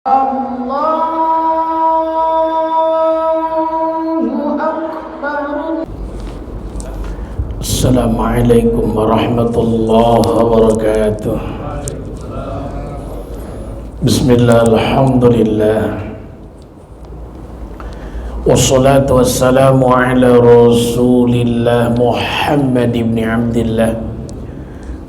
Assalamualaikum warahmatullahi wabarakatuh. Bismillah, alhamdulillah, wassalatu wassalamu ala rasulillah Muhammad ibn Abdillah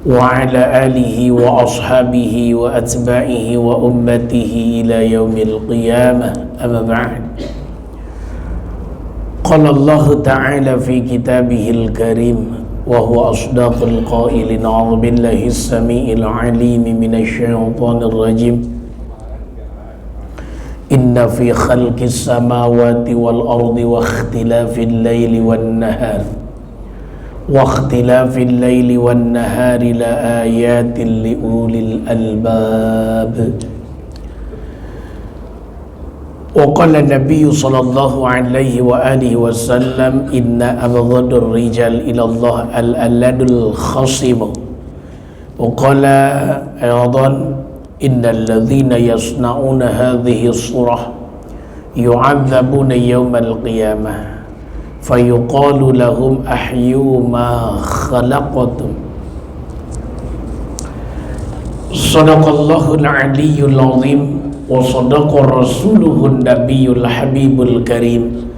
wa ala alihi wa ashabihi wa atba'ihi wa ummatihi ila yaumil qiyamah. Amma ba'd. Qala Allah ta'ala fi kitabihil karim wa huwa asdaqul qailin. A'udzu billahi as-sami'il 'alim minasy syaithanir rajim. Inna fi khalqis samawati wal ardi wa ikhtilafil laili wan nahar واختلاف الليل والنهار لآيات لأولي الألباب. وقال النبي صلى الله عليه وآله وسلم إن أبغض الرجال إلى الله الألد الخصم. وقال أيضا إن الذين يصنعون هذه الصورة يعذبون يوم القيامة fayuqalu lahum ahyu ma khalaqatum. Sadaqallahul aliyyul azim wa sadaqa rasuluhun nabiyyul habibul karim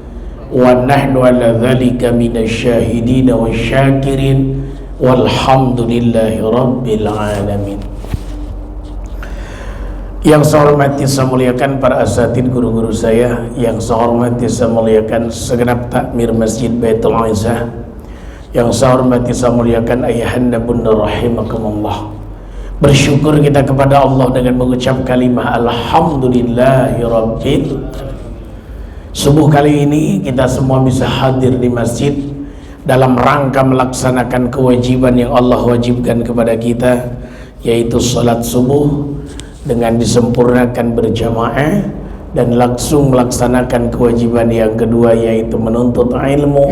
wa nahnu ala dhalika minasyahidin wa syakirin walhamdulillahi rabbil alamin. Yang saya hormati, saya muliakan para asatid, guru-guru saya. Yang saya hormati, saya muliakan segenap takmir Masjid Baitul Izzah. Yang saya hormati, saya muliakan ayahanda bunda rahimakumullah. Bersyukur kita kepada Allah dengan mengucap kalimah alhamdulillahi rabbil. Subuh kali ini kita semua bisa hadir di masjid dalam rangka melaksanakan kewajiban yang Allah wajibkan kepada kita, yaitu salat subuh dengan disempurnakan berjamaah dan langsung melaksanakan kewajiban yang kedua, yaitu menuntut ilmu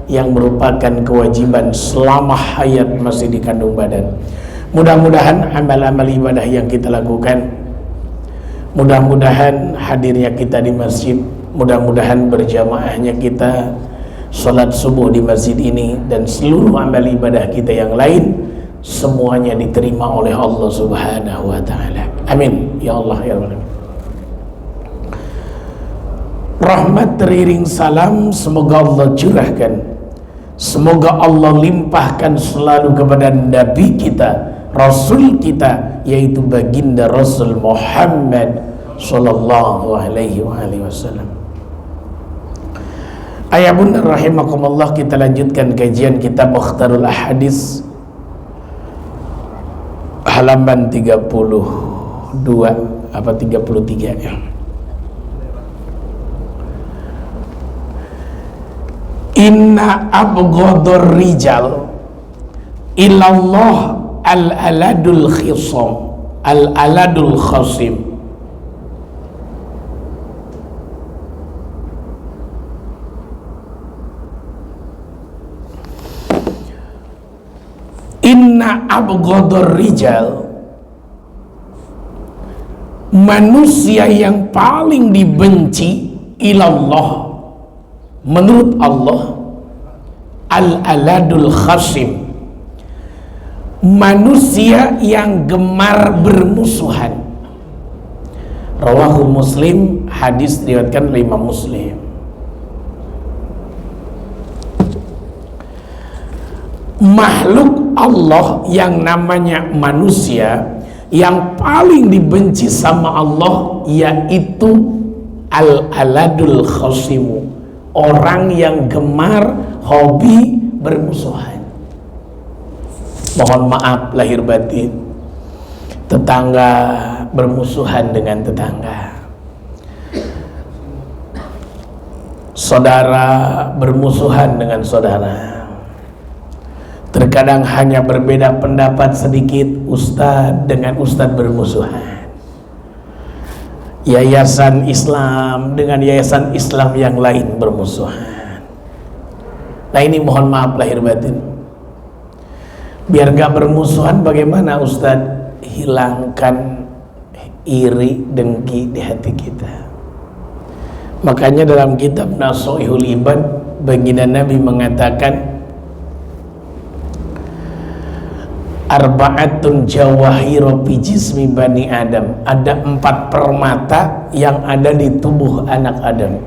yang merupakan kewajiban selama hayat masih di kandung badan. Mudah-mudahan amal-amal ibadah yang kita lakukan, mudah-mudahan hadirnya kita di masjid, mudah-mudahan berjamaahnya kita sholat subuh di masjid ini, dan seluruh amal ibadah kita yang lain semuanya diterima oleh Allah Subhanahu wa ta'ala. Amin ya Allah ya Rabbal alamin. Rahmat teriring salam semoga Allah curahkan, semoga Allah limpahkan selalu kepada Nabi kita, Rasul kita, yaitu baginda Rasul Muhammad sallallahu alaihi wasallam. Ayah bunda rahimakumullah, kita lanjutkan kajian kitab Mukhtarul Ahadits halaman 32 apa 33 ya. Inna abghadar rijal ilallah al-aladul khisam al-aladul khasim. Inna abghadar rijal, manusia yang paling dibenci ilallah, menurut Allah, al-aladul khasim, manusia yang gemar bermusuhan. Rawahu Muslim, hadis diriwayatkan oleh Imam Muslim. Makhluk Allah yang namanya manusia yang paling dibenci sama Allah yaitu al-aladul khasimu, orang yang gemar hobi bermusuhan. Mohon maaf lahir batin, tetangga bermusuhan dengan tetangga, saudara bermusuhan dengan saudara. Terkadang hanya berbeda pendapat sedikit, ustadz dengan ustadz bermusuhan, yayasan Islam dengan yayasan Islam yang lain bermusuhan. Nah ini mohon maaf lahir batin, biar gak bermusuhan bagaimana ustadz? Hilangkan iri, dengki di hati kita. Makanya dalam kitab Nashihul Ibad, baginda Nabi mengatakan, arba'atun jawahiru fi jismi bani Adam. Ada 4 permata yang ada di tubuh anak Adam.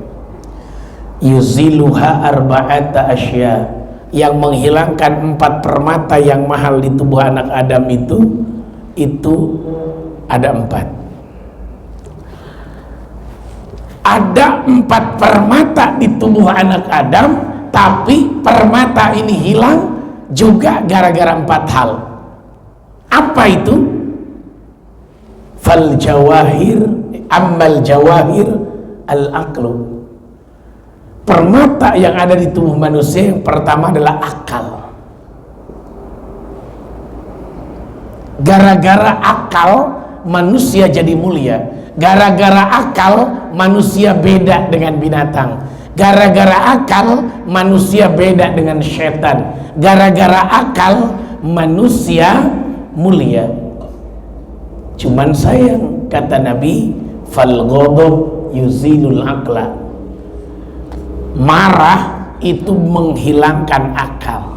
Yuziluha arba'ata asya, yang menghilangkan 4 permata yang mahal di tubuh anak Adam itu ada 4. Ada 4 permata di tubuh anak Adam, tapi permata ini hilang juga gara-gara 4 hal. Apa itu? Fal jawahir, ammal jawahir al aqlu. Permata yang ada di tubuh manusia yang pertama adalah akal. Gara-gara akal manusia jadi mulia. Gara-gara akal manusia beda dengan binatang. Gara-gara akal manusia beda dengan setan. Gara-gara akal manusia mulia. Cuman sayang, kata Nabi, fal ghadab yuzilul aqla. Marah itu menghilangkan akal.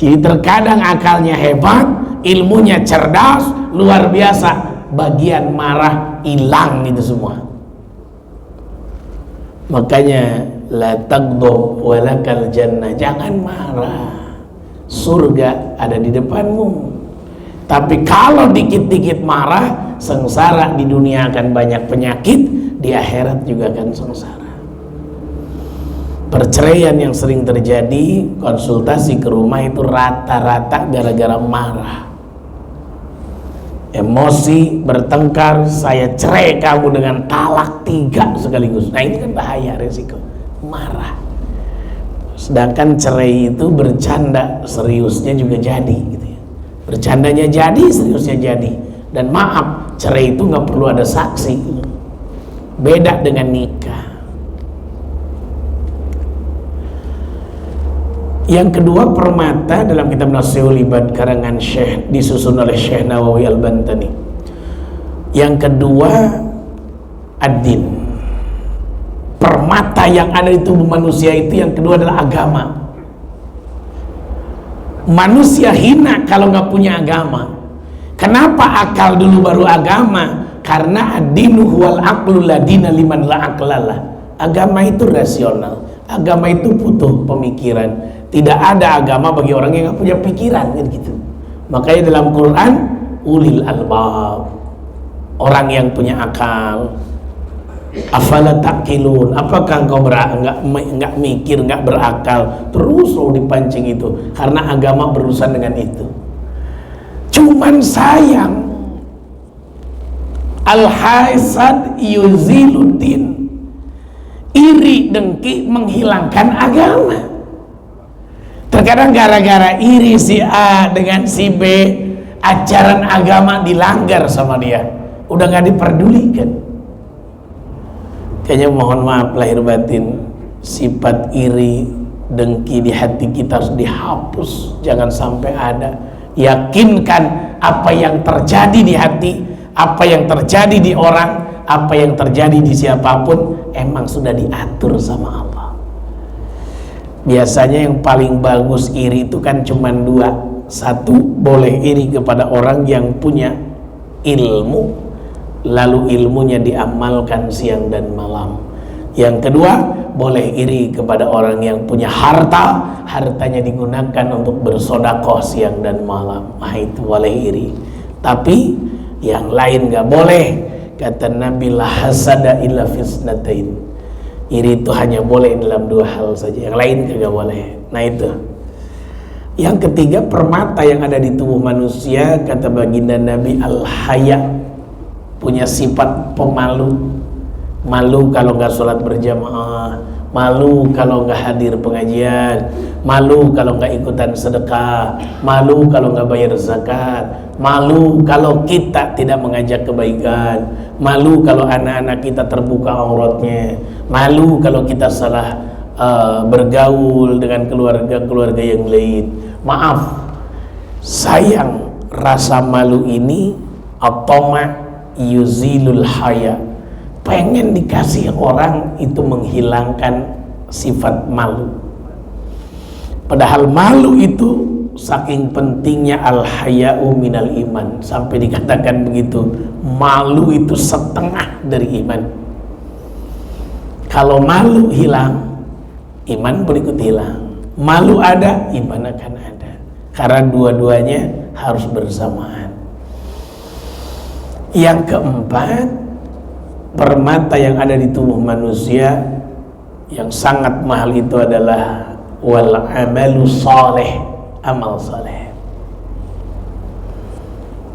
Jadi terkadang akalnya hebat, ilmunya cerdas, luar biasa, bagian marah hilang itu semua. Makanya la taghdab walakal jannah, jangan marah, surga ada di depanmu. Tapi kalau dikit-dikit marah, sengsara. Di dunia akan banyak penyakit, di akhirat juga akan sengsara. Perceraian yang sering terjadi, konsultasi ke rumah itu rata-rata gara-gara marah. Emosi, bertengkar, saya cerai kamu dengan talak 3 sekaligus. Nah ini kan bahaya, resiko marah. Sedangkan cerai itu bercanda, seriusnya juga jadi gitu ya. Bercandanya jadi, seriusnya jadi. Dan maaf, cerai itu nggak perlu ada saksi. Beda dengan nikah. Yang kedua, permata dalam kitab Nashihul Ibad karangan Syekh, disusun oleh Syekh Nawawi Al-Bantani. Yang kedua, ad-din. Permata yang ada di tubuh manusia itu yang kedua adalah agama. Manusia hina kalau nggak punya agama. Kenapa akal dulu baru agama? Karena ad-dinu huwal aqlu la dina liman la aqlalah. Agama itu rasional. Agama itu butuh pemikiran. Tidak ada agama bagi orang yang nggak punya pikiran, kan gitu. Makanya dalam Quran, ulil albab, orang yang punya akal. Afala taqilun, apakah engkau nggak mikir, nggak berakal, terus lo dipancing itu, karena agama berurusan dengan itu. Cuman sayang, al-hasad yuziluddin, iri dengki menghilangkan agama. Terkadang gara-gara iri si A dengan si B, ajaran agama dilanggar sama dia, udah nggak diperdulikan. Kayaknya mohon maaf lahir batin, sifat iri dengki di hati kita harus dihapus, jangan sampai ada. Yakinkan apa yang terjadi di hati, apa yang terjadi di orang, apa yang terjadi di siapapun emang sudah diatur sama Allah. Biasanya yang paling bagus iri itu kan cuma 2. Satu, boleh iri kepada orang yang punya ilmu, lalu ilmunya diamalkan siang dan malam. Yang kedua, boleh iri kepada orang yang punya harta, hartanya digunakan untuk bersedekah siang dan malam. Nah itu boleh iri. Tapi yang lain gak boleh. Kata Nabi, la hasada illa fisnatain. Iri itu hanya boleh dalam 2 hal saja, yang lain kagak boleh. Nah itu. Yang ketiga, permata yang ada di tubuh manusia, kata baginda Nabi, al-haya, punya sifat pemalu. Malu kalau nggak sholat berjamaah, malu kalau nggak hadir pengajian, malu kalau nggak ikutan sedekah, malu kalau nggak bayar zakat, malu kalau kita tidak mengajak kebaikan, malu kalau anak-anak kita terbuka auratnya, malu kalau kita salah bergaul dengan keluarga-keluarga yang lain. Maaf, sayang, rasa malu ini otomatis yuzilul haya, pengen dikasih orang itu menghilangkan sifat malu. Padahal malu itu saking pentingnya al-haya'u minal iman, sampai dikatakan begitu, malu itu setengah dari iman. Kalau malu hilang, iman pun ikut hilang. Malu ada, iman akan ada, karena dua-duanya harus bersamaan. Yang keempat, permata yang ada di tubuh manusia yang sangat mahal itu adalah wal amalu saleh, amal saleh.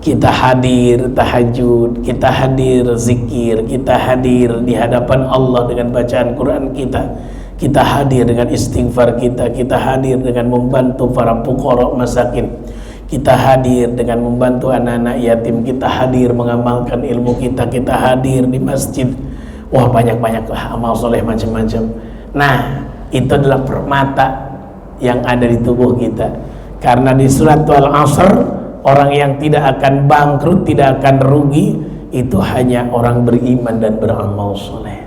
Kita hadir tahajud, kita hadir zikir, kita hadir di hadapan Allah dengan bacaan Quran kita hadir dengan istighfar kita hadir dengan membantu para fuqara masakin, kita hadir dengan membantu anak-anak yatim, kita hadir mengamalkan ilmu kita hadir di masjid. Wah, banyak-banyaklah amal soleh macam-macam. Nah, itu adalah permata yang ada di tubuh kita. Karena di surat Al-Asr, orang yang tidak akan bangkrut, tidak akan rugi, itu hanya orang beriman dan beramal soleh.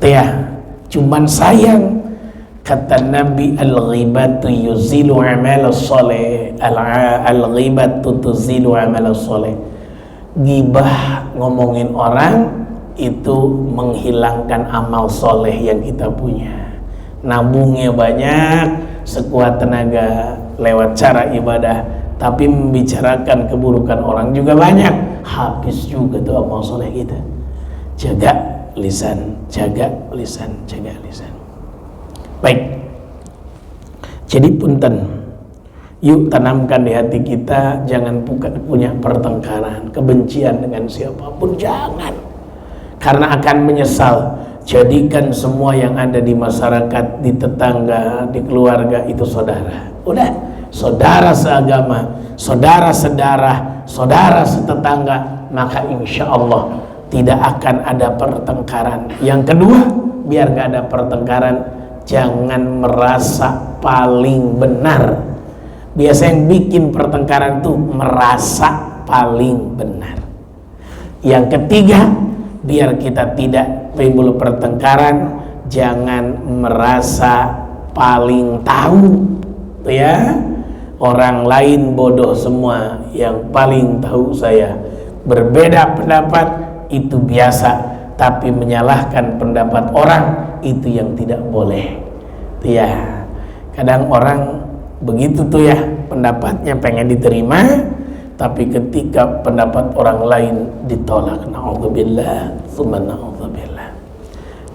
Ya, cuman sayang, kata Nabi, al-ghibatu yuzilu amal soleh, al-ghibatu tuzilu amal soleh. Gibah, ngomongin orang, itu menghilangkan amal soleh yang kita punya. Nabungnya banyak, sekuat tenaga lewat cara ibadah, tapi membicarakan keburukan orang juga banyak, habis juga tuh amal soleh kita. Jaga lisan, jaga lisan, jaga lisan. Baik, jadi punten, yuk tanamkan di hati kita, jangan punya pertengkaran, kebencian dengan siapapun, jangan, karena akan menyesal. Jadikan semua yang ada di masyarakat, di tetangga, di keluarga itu saudara. Udah, saudara seagama, saudara sedarah, saudara setetangga, maka insya Allah tidak akan ada pertengkaran. Yang kedua, biar gak ada pertengkaran, jangan merasa paling benar. Biasa yang bikin pertengkaran itu merasa paling benar. Yang ketiga, biar kita tidak timbul pertengkaran, jangan merasa paling tahu, ya. Orang lain bodoh semua, yang paling tahu saya. Berbeda pendapat itu biasa, tapi menyalahkan pendapat orang itu yang tidak boleh. Ya, kadang orang begitu tuh ya, pendapatnya pengen diterima, tapi ketika pendapat orang lain ditolak, na'udzubillah, tsumma na'udzubillah.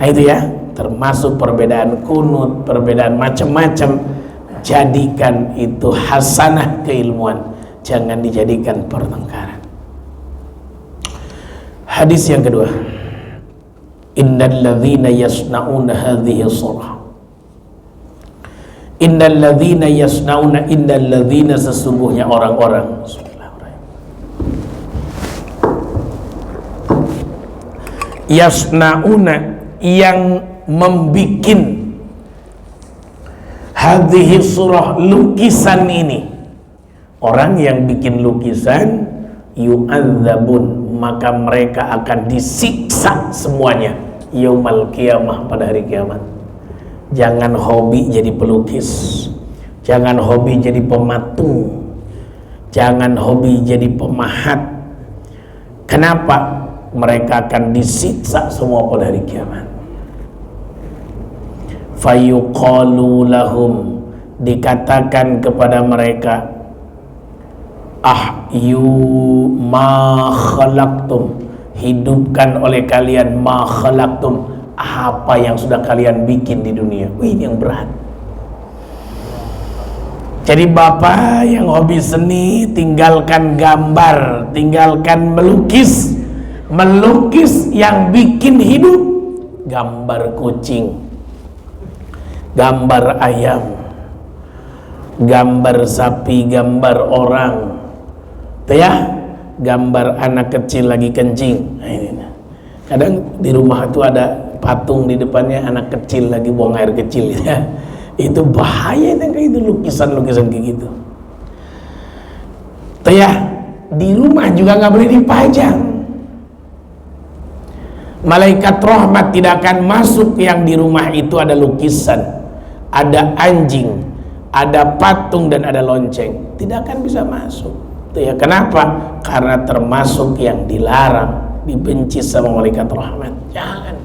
Nah itu ya, termasuk perbedaan kunut, perbedaan macam-macam, jadikan itu hasanah keilmuan, jangan dijadikan pertengkaran. Hadis yang kedua, innal ladzina yasna'una hadhihi surah, innal ladzina yasna'una, innal ladzina, sesungguhnya orang-orang, yasna'una, yang membikin hadhihi surah, lukisan ini. Orang yang bikin lukisan, yu'adzabun, maka mereka akan disiksa semuanya yaumal qiyamah, pada hari kiamat. Jangan hobi jadi pelukis, jangan hobi jadi pematung, jangan hobi jadi pemahat. Kenapa? Mereka akan disiksa semua pada hari kiamat. Fayuqalu lahum, dikatakan kepada mereka, ahyu ma khalaqtum, hidupkan oleh kalian ma khalaqtum, apa yang sudah kalian bikin di dunia. Wih, ini yang berat. Jadi bapak yang hobi seni, tinggalkan gambar, tinggalkan melukis. Melukis yang bikin hidup, gambar kucing, gambar ayam, gambar sapi, gambar orang, ya, gambar anak kecil lagi kencing. Nah, ini. Kadang di rumah itu ada patung di depannya anak kecil lagi buang air kecil, ya. Itu bahaya itu, kayak itu lukisan-lukisan kayak gitu. Ya, di rumah juga nggak boleh dipajang. Malaikat rahmat tidak akan masuk yang di rumah itu ada lukisan, ada anjing, ada patung dan ada lonceng. Tidak akan bisa masuk. Itu ya, kenapa? Karena termasuk yang dilarang, dibenci sama malaikat rahmat. Jangan.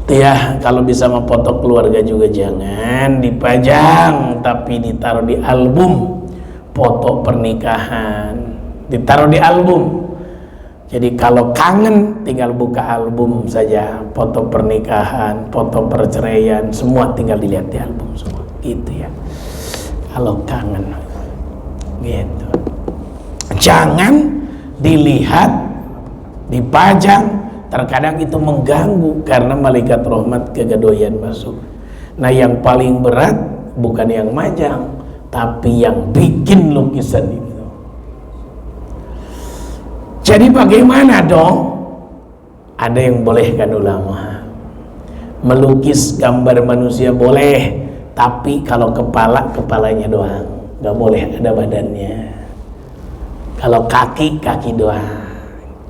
Itu ya, kalau bisa memfoto keluarga juga jangan dipajang, tapi ditaruh di album foto pernikahan, ditaruh di album. Jadi kalau kangen tinggal buka album saja, foto pernikahan, foto perceraian, semua tinggal dilihat di album semua. Gitu ya. Kalau kangen, gitu. Jangan dilihat, dipajang. Terkadang itu mengganggu karena malaikat rahmat kegedoyan masuk. Nah, yang paling berat bukan yang majang, tapi yang bikin lukisan itu. Jadi bagaimana dong? Ada yang bolehkan ulama, melukis gambar manusia boleh, tapi kalau kepalanya doang, nggak boleh ada badannya. Kalau kaki doang.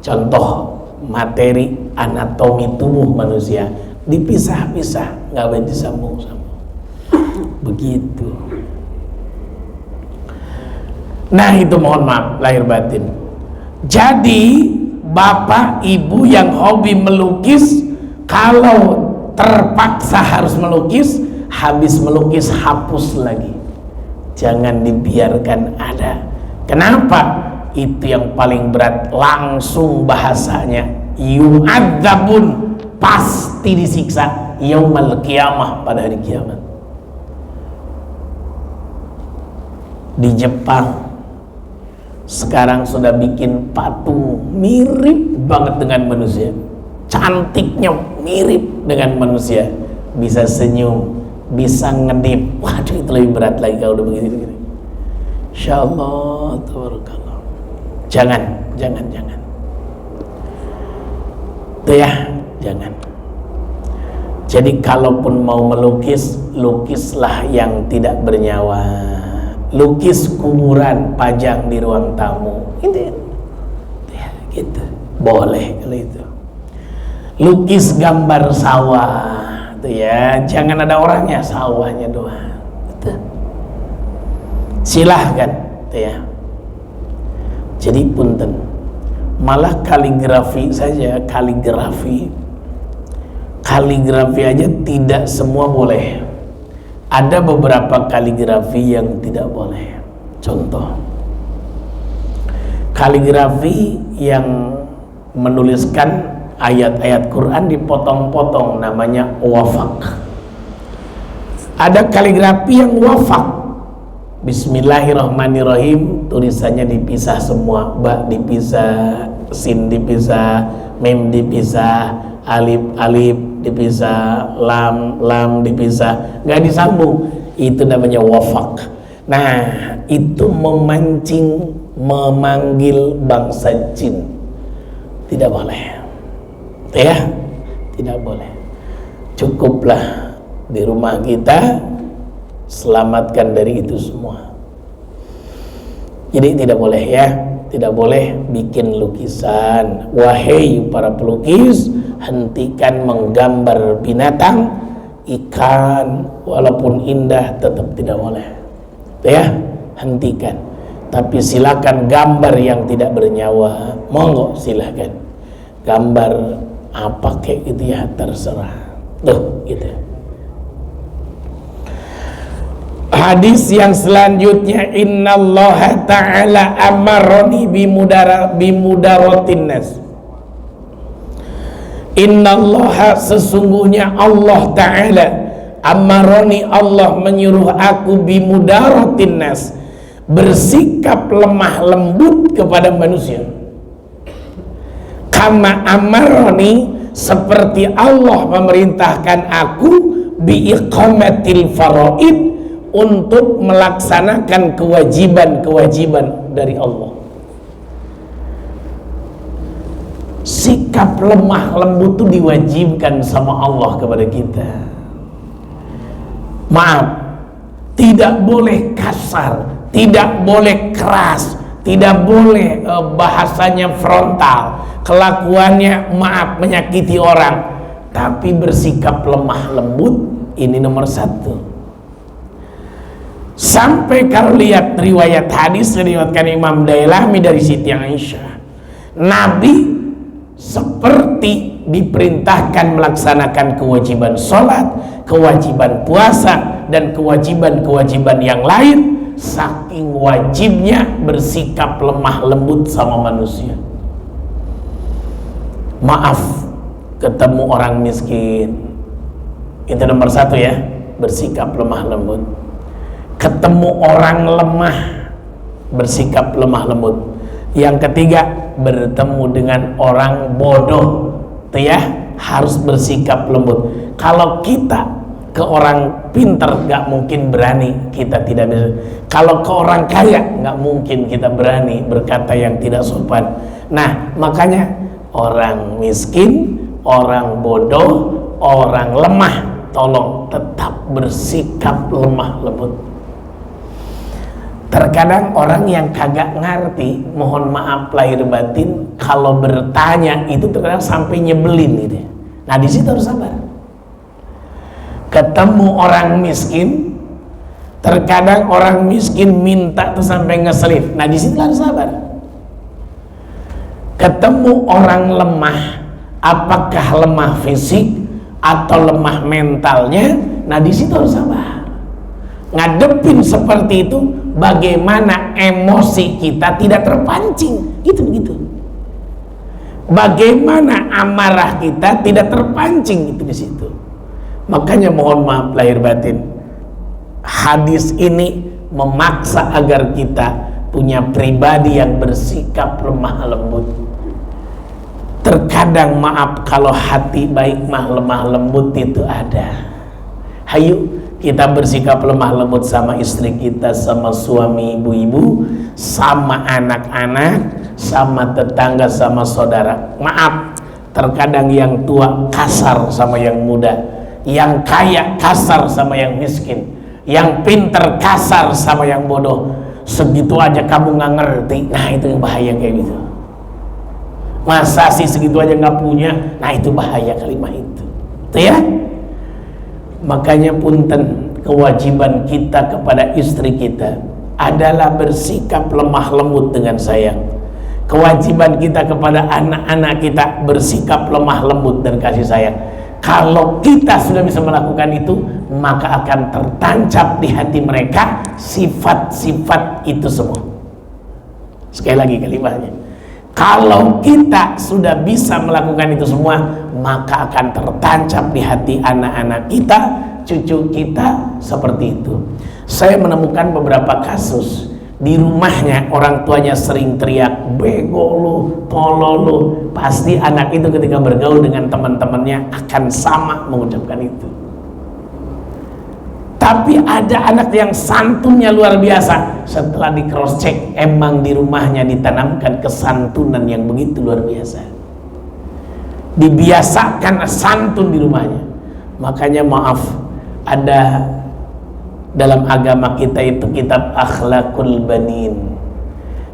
Contoh materi anatomi tubuh manusia dipisah-pisah, nggak boleh disambung-sambung. Begitu. Nah itu mohon maaf lahir batin. Jadi bapak ibu yang hobi melukis, kalau terpaksa harus melukis, habis melukis hapus lagi, jangan dibiarkan ada. Kenapa? Itu yang paling berat. Langsung bahasanya yu'adzabun, pasti disiksa yaumal qiyamah, pada hari kiamat. Di Jepang sekarang sudah bikin patung mirip banget dengan manusia, cantiknya mirip dengan manusia, bisa senyum, bisa ngedip. Waduh, itu lebih berat lagi kalau udah begini. Insyaallah, tabarakallah. Jangan. Itu ya, jangan. Jadi kalaupun mau melukis, lukislah yang tidak bernyawa. Lukis kuburan, pajang di ruang tamu, gitu ya, gitu. Boleh kalau itu. Lukis gambar sawah, itu ya, jangan ada orangnya, sawahnya doang. Gitu. Silahkan, itu ya. Jadi punten, malah kaligrafi saja, kaligrafi aja tidak semua boleh. Ada beberapa kaligrafi yang tidak boleh. Contoh, kaligrafi yang menuliskan ayat-ayat Quran dipotong-potong, namanya wafak. Ada kaligrafi yang wafak, Bismillahirrahmanirrahim, tulisannya dipisah semua, ba dipisah, sin dipisah, mim dipisah, alif dipisah, lam dipisah, nggak disambung. Itu namanya wafak. Nah, itu memanggil bangsa jin. Tidak boleh. Ya, tidak boleh. Cukuplah di rumah kita, selamatkan dari itu semua. Jadi tidak boleh ya, tidak boleh bikin lukisan. Wahai para pelukis, hentikan menggambar binatang, ikan, walaupun indah tetap tidak boleh. Ya, hentikan. Tapi silakan gambar yang tidak bernyawa, monggo silakan. Gambar apa kayak gitu ya, terserah. Tuh, gitu. Hadis yang selanjutnya, innallaha ta'ala amaroni bimudaratin nas. Innallaha, sesungguhnya Allah Ta'ala, amaroni, Allah menyuruh aku bimudaratin nas, bersikap lemah lembut kepada manusia. Kama amaroni, seperti Allah memerintahkan aku biiqamatil faraid, untuk melaksanakan kewajiban-kewajiban dari Allah. Sikap lemah lembut itu diwajibkan sama Allah kepada kita. Maaf, tidak boleh kasar, tidak boleh keras, tidak boleh bahasanya frontal, kelakuannya maaf menyakiti orang, tapi bersikap lemah lembut. Ini nomor satu. Sampai kalau lihat riwayat hadis diriwayatkan Imam Dailami dari Siti Aisyah, Nabi seperti diperintahkan melaksanakan kewajiban sholat, kewajiban puasa, dan kewajiban-kewajiban yang lain, saking wajibnya bersikap lemah lembut sama manusia. Maaf, ketemu orang miskin, itu nomor satu ya, bersikap lemah lembut. Ketemu orang lemah, bersikap lemah lembut. Yang ketiga, bertemu dengan orang bodoh, itu ya, harus bersikap lembut. Kalau kita ke orang pintar nggak mungkin berani, kita tidak bisa. Kalau ke orang kaya nggak mungkin kita berani berkata yang tidak sopan. Nah, makanya orang miskin, orang bodoh, orang lemah, tolong tetap bersikap lemah lembut. Terkadang orang yang kagak ngerti, mohon maaf lahir batin, kalau bertanya itu terkadang sampai nyebelin gitu. Nah, di situ harus sabar. Ketemu orang miskin, terkadang orang miskin minta tuh sampai ngeselin. Nah, di situ harus sabar. Ketemu orang lemah, apakah lemah fisik atau lemah mentalnya? Nah, di situ harus sabar. Ngadepin seperti itu, bagaimana emosi kita tidak terpancing, gitu begitu. Bagaimana amarah kita tidak terpancing, gitu di situ. Makanya mohon maaf lahir batin, hadis ini memaksa agar kita punya pribadi yang bersikap lemah lembut. Terkadang maaf kalau hati baik mah lemah lembut itu ada. Hayu kita bersikap lemah lembut sama istri kita, sama suami ibu-ibu, sama anak-anak, sama tetangga, sama saudara. Maaf, terkadang yang tua kasar sama yang muda, yang kaya kasar sama yang miskin, yang pinter kasar sama yang bodoh. Segitu aja kamu nggak ngerti, nah itu yang bahaya kayak gitu. Masa sih segitu aja nggak punya, nah itu bahaya kalimat itu. Itu ya. Makanya punten, kewajiban kita kepada istri kita adalah bersikap lemah lembut dengan sayang. Kewajiban kita kepada anak-anak kita bersikap lemah lembut dan kasih sayang. Kalau kita sudah bisa melakukan itu, maka akan tertancap di hati mereka sifat-sifat itu semua. Sekali lagi kalimatnya, kalau kita sudah bisa melakukan itu semua, maka akan tertancap di hati anak-anak kita, cucu kita seperti itu. Saya menemukan beberapa kasus di rumahnya orang tuanya sering teriak, bego lu, tolol lu. Pasti anak itu ketika bergaul dengan teman-temannya akan sama mengucapkan itu. Tapi ada anak yang santunnya luar biasa. Setelah di cross check, emang di rumahnya ditanamkan kesantunan yang begitu luar biasa. Dibiasakan santun di rumahnya. Makanya maaf, ada dalam agama kita itu kitab Akhlakul Banin,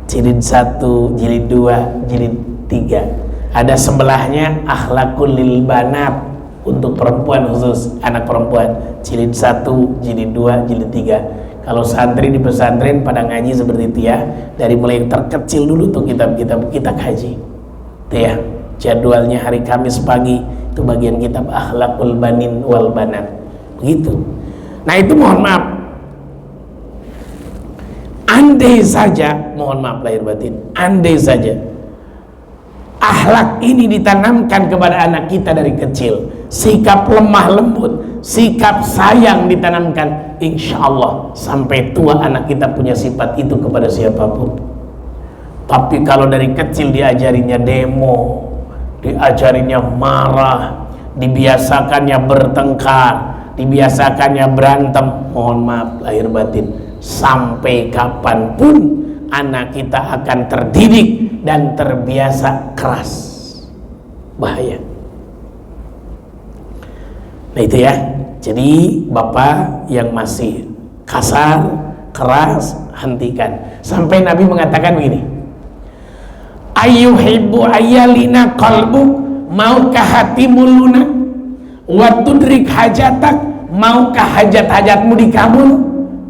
jilid 1, jilid 2, jilid 3. Ada sebelahnya Akhlakul Lil Banat, untuk perempuan khusus, anak perempuan, jilid 1, jilid 2, jilid 3. Kalau santri di pesantren pada ngaji seperti itu ya, dari mulai terkecil dulu tuh kitab-kitab kita kaji. Itu ya, jadwalnya hari Kamis pagi itu bagian kitab Akhlakul Banin wal Banat. Begitu. Nah, itu mohon maaf, andai saja, mohon maaf lahir batin, andai saja akhlak ini ditanamkan kepada anak kita dari kecil, sikap lemah lembut, sikap sayang ditanamkan, insya Allah sampai tua anak kita punya sifat itu kepada siapapun. Tapi kalau dari kecil diajarinya demo, diajarinya marah, dibiasakannya bertengkar, dibiasakannya berantem, mohon maaf lahir batin, sampai kapanpun anak kita akan terdidik dan terbiasa keras. Bahaya. Nah itu ya. Jadi bapak yang masih kasar, keras, hentikan. Sampai Nabi mengatakan begini, ayyuhibbu ayyalina qalbuk, maukah hatimu lunak, wa tudrik hajatak, maukah hajat-hajatmu dikabul?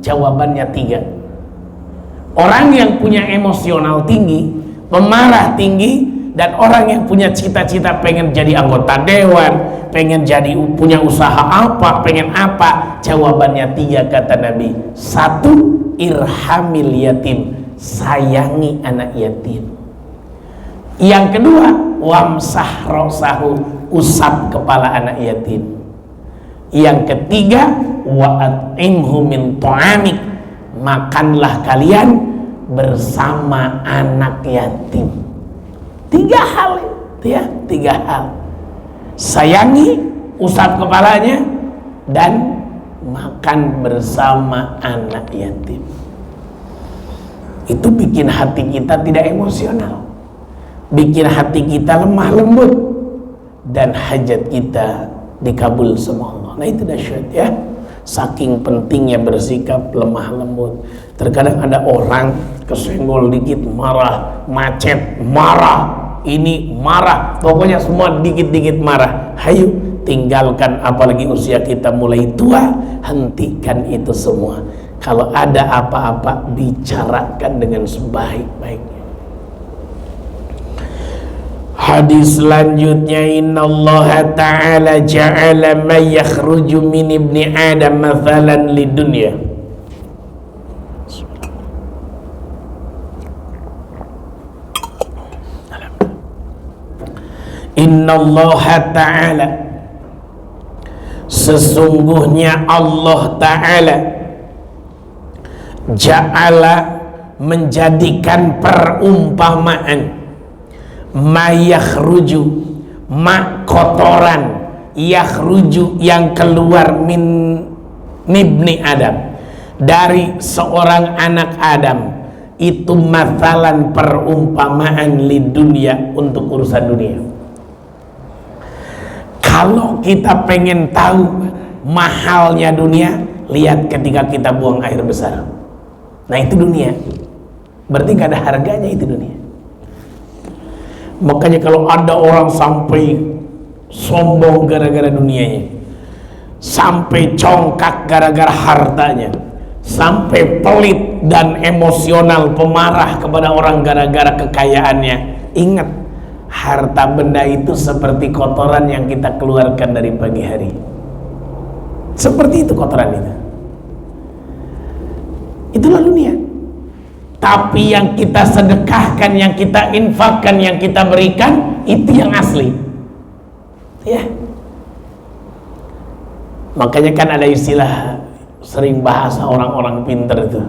Jawabannya 3. Orang yang punya emosional tinggi, pemarah tinggi, dan orang yang punya cita-cita pengen jadi anggota dewan, pengen jadi punya usaha apa, pengen apa, jawabannya 3 kata Nabi. 1, irhamil yatim, sayangi anak yatim. Yang kedua, wamsah rosahu, usap kepala anak yatim. Yang ketiga, wa'at'imhu min ta'amik, makanlah kalian bersama anak yatim. 3 hal ya, 3 hal. Sayangi, usap kepalanya, dan makan bersama anak yatim. Itu bikin hati kita tidak emosional, bikin hati kita lemah lembut, dan hajat kita dikabul sama Allah. Nah itu dahsyat ya, saking pentingnya bersikap lemah lembut. Terkadang ada orang kesenggol dikit marah, macet marah, ini marah, pokoknya semua dikit-dikit marah. Hayo tinggalkan, apalagi usia kita mulai tua, hentikan itu semua. Kalau ada apa-apa, bicarakan dengan sebaik-baiknya. Hadis selanjutnya, innallaha ta'ala ja'ala ma yakhruju min ibni adam mathalan lidunya. Innallaha ta'ala, sesungguhnya Allah Ta'ala ja'ala, menjadikan perumpamaan, ma yakhruju, ma kotoran, yakhruju yang keluar, min ibni Adam, dari seorang anak Adam, itu mathalan, perumpamaan, li dunia, untuk urusan dunia. Kalau kita pengen tahu mahalnya dunia, lihat ketika kita buang air besar. Nah itu dunia, berarti gak ada harganya itu dunia. Makanya kalau ada orang sampai sombong gara-gara dunianya, sampai congkak gara-gara hartanya, sampai pelit dan emosional pemarah kepada orang gara-gara kekayaannya, ingat, harta benda itu seperti kotoran yang kita keluarkan dari pagi hari. Seperti itu kotoran itu. Itulah dunia. Tapi yang kita sedekahkan, yang kita infakkan, yang kita berikan, itu yang asli. Ya. Makanya kan ada istilah sering bahasa orang-orang pintar itu,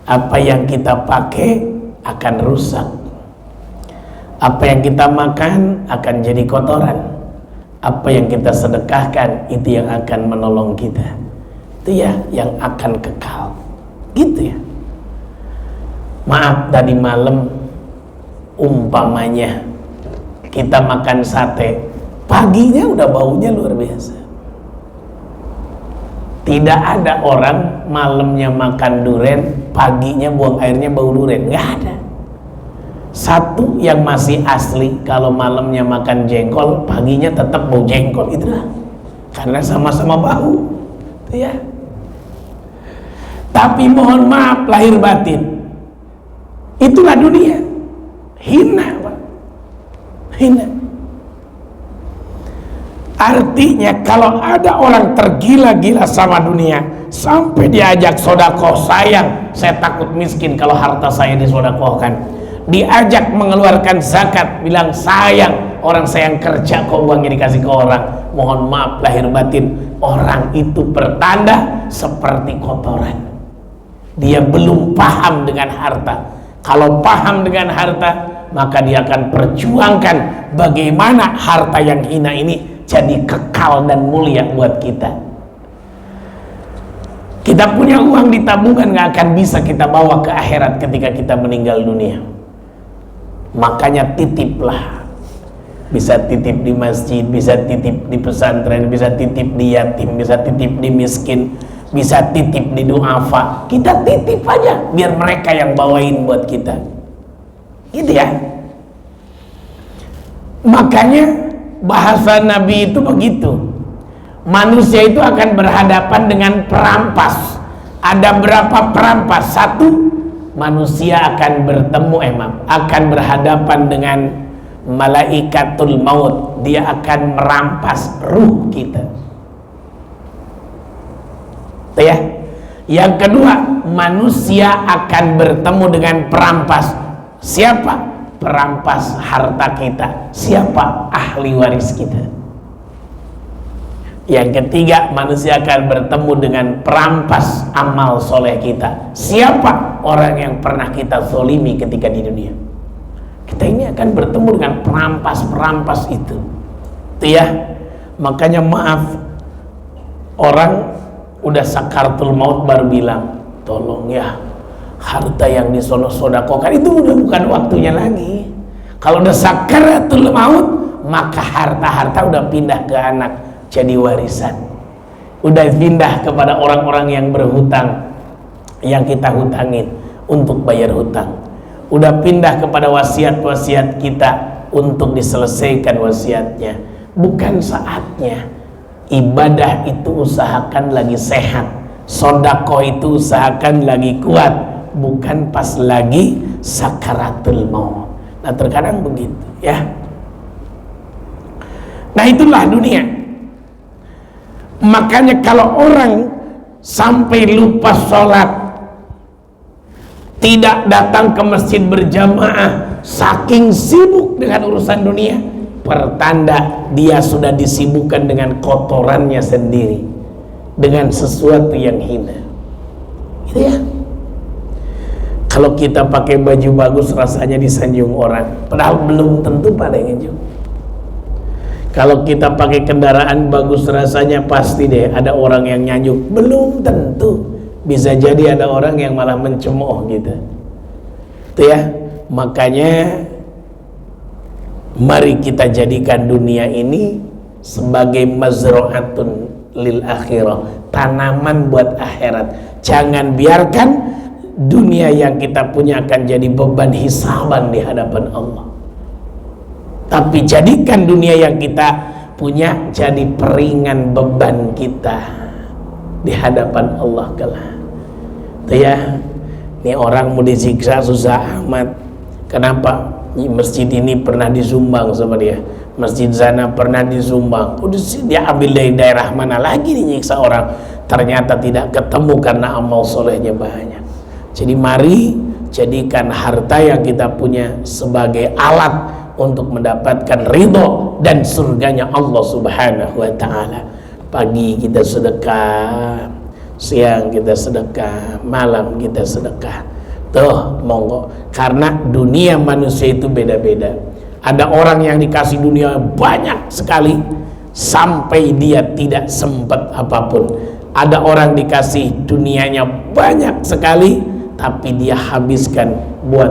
apa yang kita pakai akan rusak, apa yang kita makan akan jadi kotoran, apa yang kita sedekahkan itu yang akan menolong kita, itu ya yang akan kekal, gitu ya. Maaf, tadi malam umpamanya kita makan sate, paginya udah baunya luar biasa. Tidak ada orang malamnya makan duren, paginya buang airnya bau duren, nggak ada. Satu yang masih asli, kalau malamnya makan jengkol, paginya tetap bau jengkol, itulah karena sama-sama bau, ya. Tapi mohon maaf lahir batin, itulah dunia, hina, Pak. Hina. Artinya kalau ada orang tergila-gila sama dunia, sampai diajak sodakoh, sayang, saya takut miskin kalau harta saya disodakohkan. Diajak mengeluarkan zakat, bilang sayang, orang saya yang kerja kok uangnya dikasih ke orang. Mohon maaf lahir batin, orang itu pertanda seperti kotoran. Dia belum paham dengan harta. Kalau paham dengan harta, maka dia akan perjuangkan bagaimana harta yang hina ini jadi kekal dan mulia buat kita. Kita punya uang di tabungan, gak akan bisa kita bawa ke akhirat ketika kita meninggal dunia. Makanya titiplah, bisa titip di masjid, bisa titip di pesantren, bisa titip di yatim, bisa titip di miskin, bisa titip di duafa, kita titip aja biar mereka yang bawain buat kita, gitu ya. Makanya bahasa Nabi itu begitu, manusia itu akan berhadapan dengan perampas. Ada berapa perampas? Satu, manusia akan bertemu akan berhadapan dengan malaikatul maut. Dia akan merampas ruh kita, ya. Yang kedua, manusia akan bertemu dengan perampas. Siapa? Perampas harta kita. Siapa? Ahli waris kita. Yang ketiga, manusia akan bertemu dengan perampas amal soleh kita. Siapa? Orang yang pernah kita zolimi ketika di dunia. Kita ini akan bertemu dengan perampas-perampas itu. Itu ya. Makanya maaf, orang udah sakaratul maut baru bilang, tolong ya, harta yang disodakokan itu udah bukan waktunya lagi. Kalau udah sakaratul maut, maka harta-harta udah pindah ke anak jadi warisan, udah pindah kepada orang-orang yang berhutang, yang kita hutangin untuk bayar hutang, udah pindah kepada wasiat-wasiat kita untuk diselesaikan wasiatnya. Bukan saatnya. Ibadah itu usahakan lagi sehat, sodako itu usahakan lagi kuat, bukan pas lagi sakaratul maut. Nah terkadang begitu ya. Nah itulah dunia. Makanya kalau orang sampai lupa sholat, tidak datang ke masjid berjamaah, saking sibuk dengan urusan dunia, pertanda dia sudah disibukkan dengan kotorannya sendiri, dengan sesuatu yang hina, gitu ya. Kalau kita pakai baju bagus rasanya disanjung orang, padahal belum tentu pada yang nyanjung. Kalau kita pakai kendaraan bagus rasanya pasti deh ada orang yang nyanjung, belum tentu. Bisa jadi ada orang yang malah mencemooh gitu. Itu ya. Makanya mari kita jadikan dunia ini sebagai mazra'atun lil akhirah, tanaman buat akhirat. Jangan biarkan dunia yang kita punya akan jadi beban hisaban di hadapan Allah, tapi jadikan dunia yang kita punya jadi peringan beban kita di hadapan Allah kelak. Itu ya. Ini orang mau disiksa susah amat. Kenapa? Masjid ini pernah disumbang sama dia, masjid sana pernah disumbang. Udah dia ambil dari daerah mana lagi nih nyiksa orang, ternyata tidak ketemu karena amal solehnya banyak. Jadi mari jadikan harta yang kita punya sebagai alat untuk mendapatkan ridho dan surganya Allah Subhanahu wa ta'ala. Pagi kita sedekah, siang kita sedekah, malam kita sedekah. Tuh monggo, karena dunia manusia itu beda-beda. Ada orang yang dikasih dunia banyak sekali sampai dia tidak sempat apapun. Ada orang dikasih dunianya banyak sekali tapi dia habiskan buat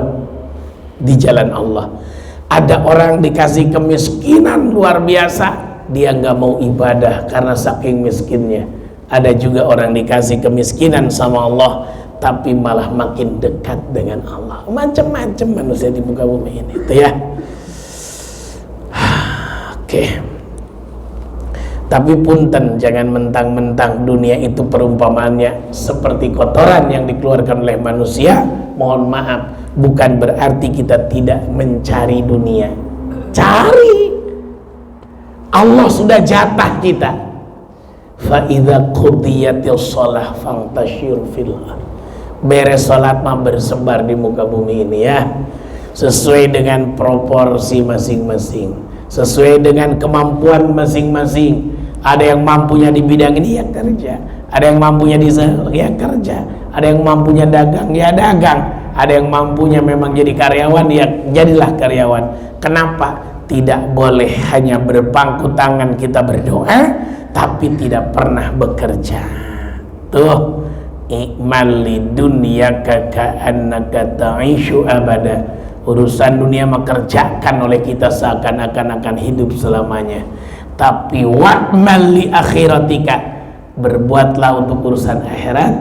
di jalan Allah. Ada orang dikasih kemiskinan luar biasa, dia nggak mau ibadah karena saking miskinnya. Ada juga orang dikasih kemiskinan sama Allah tapi malah makin dekat dengan Allah. Macam-macam manusia di muka bumi ini, itu ya. Oke. Tapi punten, jangan mentang-mentang dunia itu perumpamaannya seperti kotoran yang dikeluarkan oleh manusia. Mohon maaf, bukan berarti kita tidak mencari dunia. Cari. Allah sudah jatah kita. Fa idza qudiyatis shalah fantashir fil ardh. Beres salat mah bersebar di muka bumi ini ya. Sesuai dengan proporsi masing-masing, sesuai dengan kemampuan masing-masing. Ada yang mampunya di bidang ini ya kerja, ada yang mampunya di sana ya kerja, ada yang mampunya dagang ya dagang, ada yang mampunya memang jadi karyawan ya jadilah karyawan. Kenapa? Tidak boleh hanya berpangku tangan kita berdoa tapi tidak pernah bekerja. Tuh, i'mal lidunyaka ka'annaka ta'ishu abada. Urusan dunia mengerjakan oleh kita seakan-akan akan hidup selamanya. Tapi wa'mal li akhiratika, berbuatlah untuk urusan akhirat,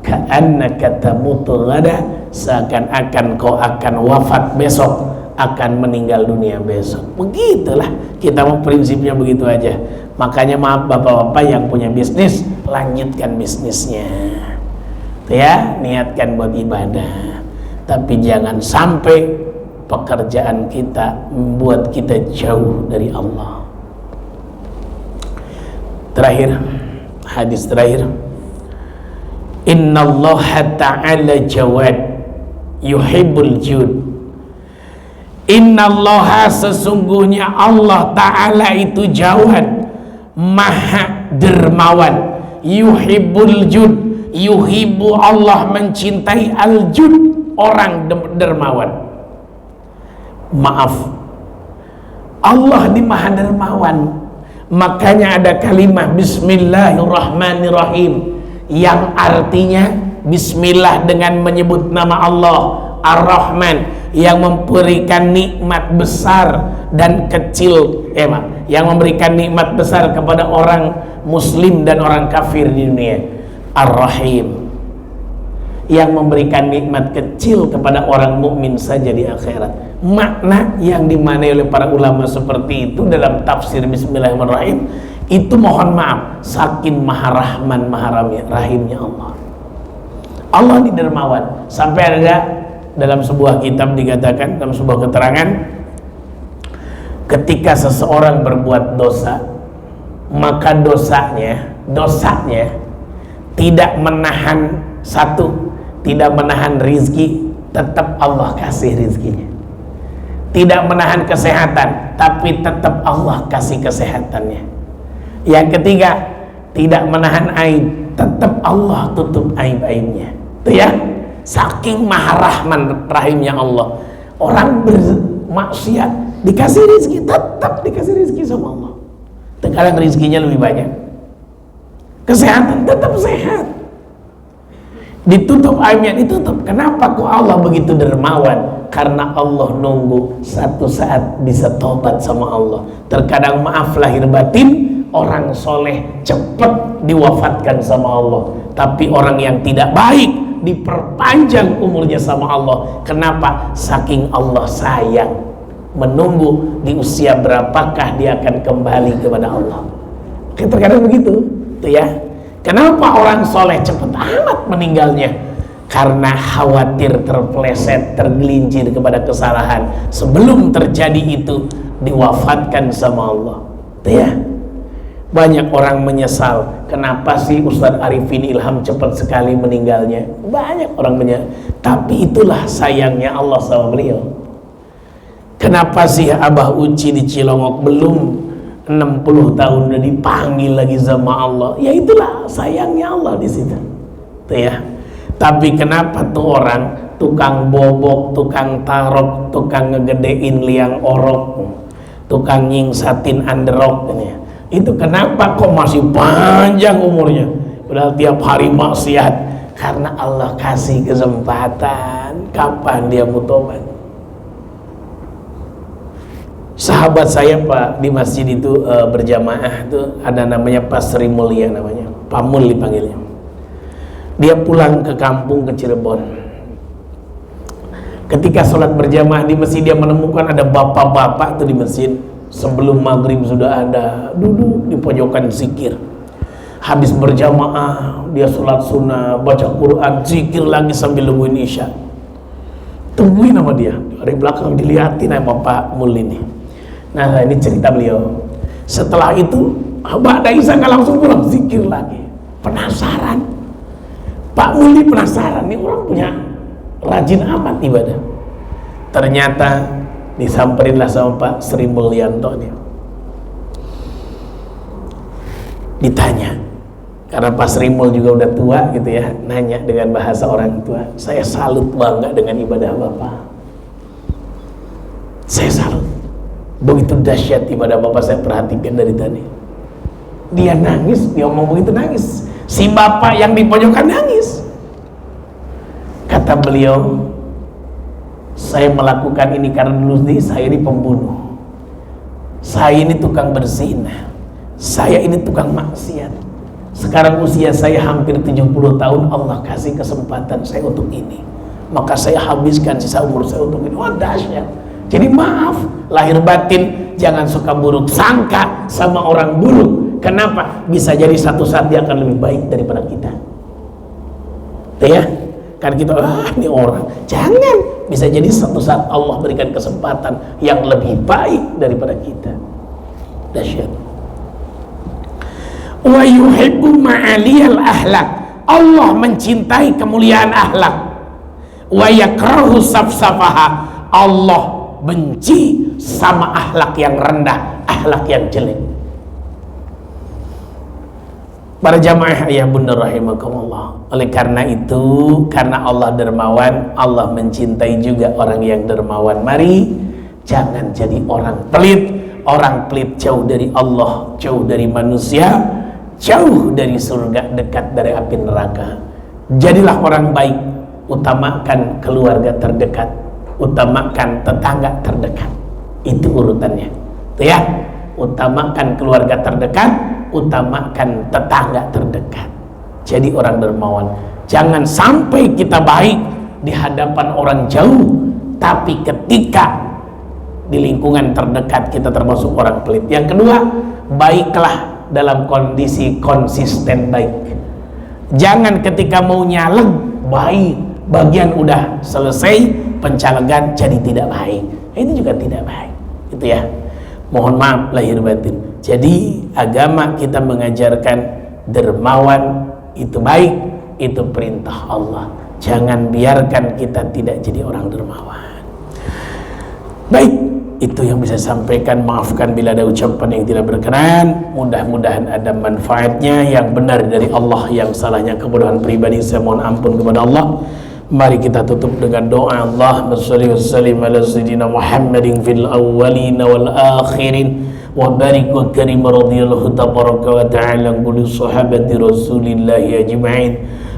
ka'annaka tamutu ghada, seakan-akan kau akan wafat besok, akan meninggal dunia besok. Begitulah kita mau, prinsipnya begitu aja. Makanya maaf bapak-bapak yang punya bisnis, lanjutkan bisnisnya ya, niatkan buat ibadah, tapi jangan sampai pekerjaan kita membuat kita jauh dari Allah. Terakhir, hadis terakhir, innallaha ta'ala jawad yuhibbul jud. Innallaha, sesungguhnya Allah Ta'ala itu jawad, maha dermawan, yuhibbul jud, yuhibbu, Allah mencintai al-jud, orang dermawan. Maaf, Allah di maha dermawan, makanya ada kalimat bismillahirrahmanirrahim yang artinya bismillah dengan menyebut nama Allah Ar-Rahman, yang memberikan nikmat besar dan kecil, yang memberikan nikmat besar kepada orang muslim dan orang kafir di dunia. Ar-Rahim, yang memberikan nikmat kecil kepada orang mukmin saja di akhirat. Makna yang dimaknai oleh para ulama seperti itu dalam tafsir bismillahirrahmanirrahim itu, mohon maaf, saking maha rahman maha rahimnya Allah. Allah di dermawan, sampai ada dalam sebuah kitab dikatakan, dalam sebuah keterangan, ketika seseorang berbuat dosa, maka dosanya tidak menahan, satu, tidak menahan rizki, tetap Allah kasih rizkinya. Tidak menahan kesehatan, tapi tetap Allah kasih kesehatannya. Yang ketiga, tidak menahan aib, tetap Allah tutup aib-aibnya. Itu ya, saking maha rahman rahimnya Allah. Orang bermaksiat dikasih rizki, tetap dikasih rizki sama Allah. Terkadang rizkinya lebih banyak, kesehatan tetap sehat, ditutup aibnya, ditutup. Kenapa kok Allah begitu dermawan? Karena Allah nunggu satu saat bisa tobat sama Allah. Terkadang maaf lahir batin, orang soleh cepat diwafatkan sama Allah, tapi orang yang tidak baik diperpanjang umurnya sama Allah. Kenapa? Saking Allah sayang, menunggu di usia berapakah dia akan kembali kepada Allah. Terkadang begitu tuh ya. Kenapa orang soleh cepat amat meninggalnya? Karena khawatir terpeleset, tergelincir kepada kesalahan, sebelum terjadi itu diwafatkan sama Allah tuh ya. Banyak orang menyesal, kenapa sih Ustadz Arifin Ilham cepat sekali meninggalnya? Banyak orang menyesal, tapi itulah sayangnya Allah sama beliau. Kenapa sih Abah Uci di Cilongok belum 60 tahun udah dipanggil lagi sama Allah? Ya itulah sayangnya Allah di situ. Tuh ya. Tapi kenapa tuh orang tukang bobok, tukang tarok, tukang ngegedein liang orok, tukang nyingsatin underok ini, itu kenapa kok masih panjang umurnya? Padahal tiap hari maksiat. Karena Allah kasih kesempatan, kapan dia mau tobat. Sahabat saya Pak di masjid itu berjamaah tuh ada namanya Pak Sri Mulia, namanya Pak Mul dipanggilnya. Dia pulang ke kampung ke Cirebon. Ketika sholat berjamaah di masjid, dia menemukan ada bapak-bapak tuh di masjid. Sebelum maghrib sudah ada duduk di pojokan zikir. Habis berjamaah dia sholat sunnah, baca Quran, zikir lagi sambil nungguin isya. Tungguin sama dia, dari belakang dilihatin sama Pak Mul ini. Nah ini cerita beliau. Setelah itu Ba'da Isya nggak langsung pulang, zikir lagi. Penasaran, Pak Mul ini penasaran, nih orang punya rajin amat ibadah. Ternyata disamperinlah sama Pak Sri Mulyanto nih. Ditanya, karena Pak Sri Mul juga udah tua gitu ya, nanya dengan bahasa orang tua, saya salut bangga dengan ibadah Bapak. Saya salut, begitu dahsyat ibadah Bapak, saya perhatikan dari tadi. Dia nangis, dia ngomong begitu nangis. Si bapak yang di pojokan nangis. Kata beliau, saya melakukan ini karena dulu saya ini pembunuh, saya ini tukang berzina, saya ini tukang maksiat. Sekarang usia saya hampir 70 tahun, Allah kasih kesempatan saya untuk ini, maka saya habiskan sisa umur saya untuk ini. Wah, dahsyat. Jadi maaf, lahir batin jangan suka buruk sangka sama orang buruk. Kenapa? Bisa jadi satu saat dia akan lebih baik daripada kita. Tuh ya, kan kita ini orang, jangan, bisa jadi satu saat Allah berikan kesempatan yang lebih baik daripada kita. Dahsyat. Wa yuhibbu ma'aliyal ahlak, Allah mencintai kemuliaan akhlak. Wa yakrahu safsafaha, Allah benci sama akhlak yang rendah, akhlak yang jelek. Para jamaah ayah bunda rahimakumullah, oleh karena itu, karena Allah dermawan, Allah mencintai juga orang yang dermawan. Mari jangan jadi orang pelit. Orang pelit jauh dari Allah, jauh dari manusia, jauh dari surga, dekat dari api neraka. Jadilah orang baik, utamakan keluarga terdekat, utamakan tetangga terdekat. Itu urutannya. Tuh ya, utamakan keluarga terdekat, utamakan tetangga terdekat. Jadi orang dermawan. Jangan sampai kita baik di hadapan orang jauh, tapi ketika di lingkungan terdekat kita termasuk orang pelit. Yang kedua, baiklah dalam kondisi konsisten baik. Jangan ketika mau nyaleg baik, bagian udah selesai pencalegan jadi tidak baik. Ini juga tidak baik. Itu ya. Mohon maaf lahir batin. Jadi agama kita mengajarkan dermawan itu baik, itu perintah Allah. Jangan biarkan kita tidak jadi orang dermawan. Baik, itu yang bisa sampaikan. Maafkan bila ada ucapan yang tidak berkenan. Mudah-mudahan ada manfaatnya. Yang benar dari Allah, yang salahnya kebodohan pribadi, saya mohon ampun kepada Allah. Mari kita tutup dengan doa. Allahumma shalli wa sallim ala sayyidina Muhammadin fil awwalin wal akhirin wa barik wa karim radhiyallahu tabaraka wa ta'ala kulli sahabati rasulillahi ajma'in.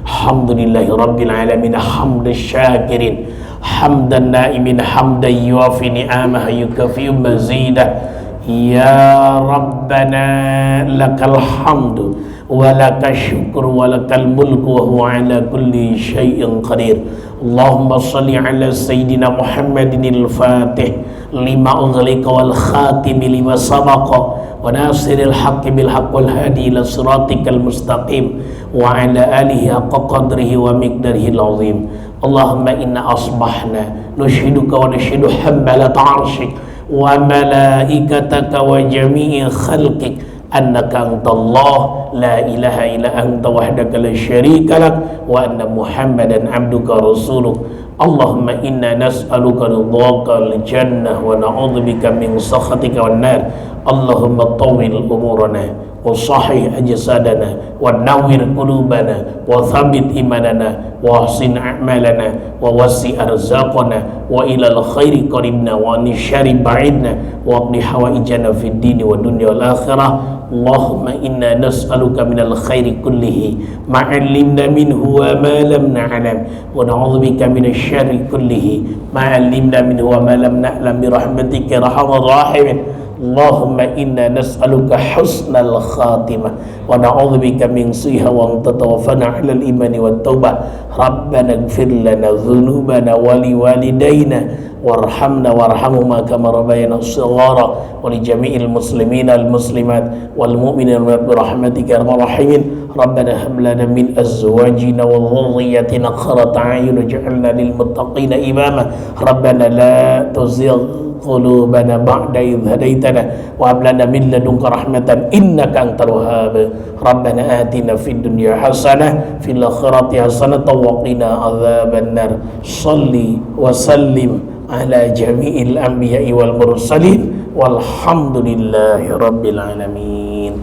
Alhamdulillahi rabbil alamin, hamdan syakirin, hamdan naimin, hamdan yuafi ni'amah yukafi mazidah. Ya Rabbana lakal hamdu wa lakal syukru wa lakal mulku wa huwa ala kulli syai'in qadir. Allahumma salli ala sayyidina Muhammadin al-fatih lima ughliqa wal khatimi lima sabaqa wa nasiril haqqi bil haqq wal hadi ila siratikal mustaqim wa ala alihi haqqa qadrihi wa miqdarihi al-azim. Allahumma inna asbahna nushiduka wa nushidu hammalata arshik wa malaikataka wa jami'i khalqik annaka antallah la ilaha illa anta wahdaka la syarika lak wa anna muhammadan abduka rasuluk. Allahumma inna nas'aluka ridhaka al-jannah wa na'udzubika min sakhatika wan nar. Allahumma tawwil umurana wa sahih ajsadana wa nawwir qulubana wa thabbit imanana wa ahsin a'malana wa wasi' arzaqana wa ilal khairi qaribna wa nishari ba'idna wa qdi hawaijana fid dini wa dunya wal akhirah. Allahumma inna nas'aluka minal khairi kullihi ma'allimna minhu wa ma lam na'lam wa na'udzubika minasy syarri kullihi ma'allimna minhu wa ma lam na'lam bi rahmatika arhamar rahimin. Allahumma inna nas'aluka husnal khatimah wa na'udzubika min su'iha wa anta tawaffana 'alal imani wat taubah. Rabbana ighfir lana dhunubana wa liwalidayna warhamna warhamhuma kama rabbayana shighara wa li jami'il muslimina wal muslimat wal mu'minina bi rahmatika ya arhamar rahimin. Rabbana hab lana min azwajina wa dhurriyyatina qurrata a'yun waj'alna lil muttaqina imama. Rabbana la tuzigh qulubana ba'da idh hadaitana wa hab lana min ladunka rahmatan innaka antal wahhab. Rabbana atina fid dunya hasanah fil akhirati hasanah wa qina adzaban nar. Shalli wa sallim ala jami'il anbiya'i wal mursalin walhamdulillahi rabbil alamin.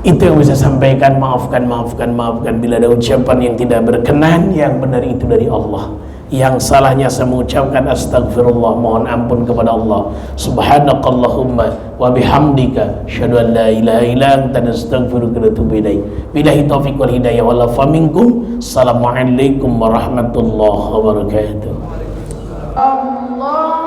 Itu yang bisa sampaikan. Maafkan bila ada ucapan yang tidak berkenan. Yang benar itu dari Allah, yang salahnya saya mengucapkan astagfirullah, mohon ampun kepada Allah. Subhanakallahumma wa bihamdika asyhadu an la ilaha illa anta astaghfiruka wa atubu ilaik. Billahi taufiq wal hidayah wal afa minkum. Assalamualaikum warahmatullahi wabarakatuh. Allah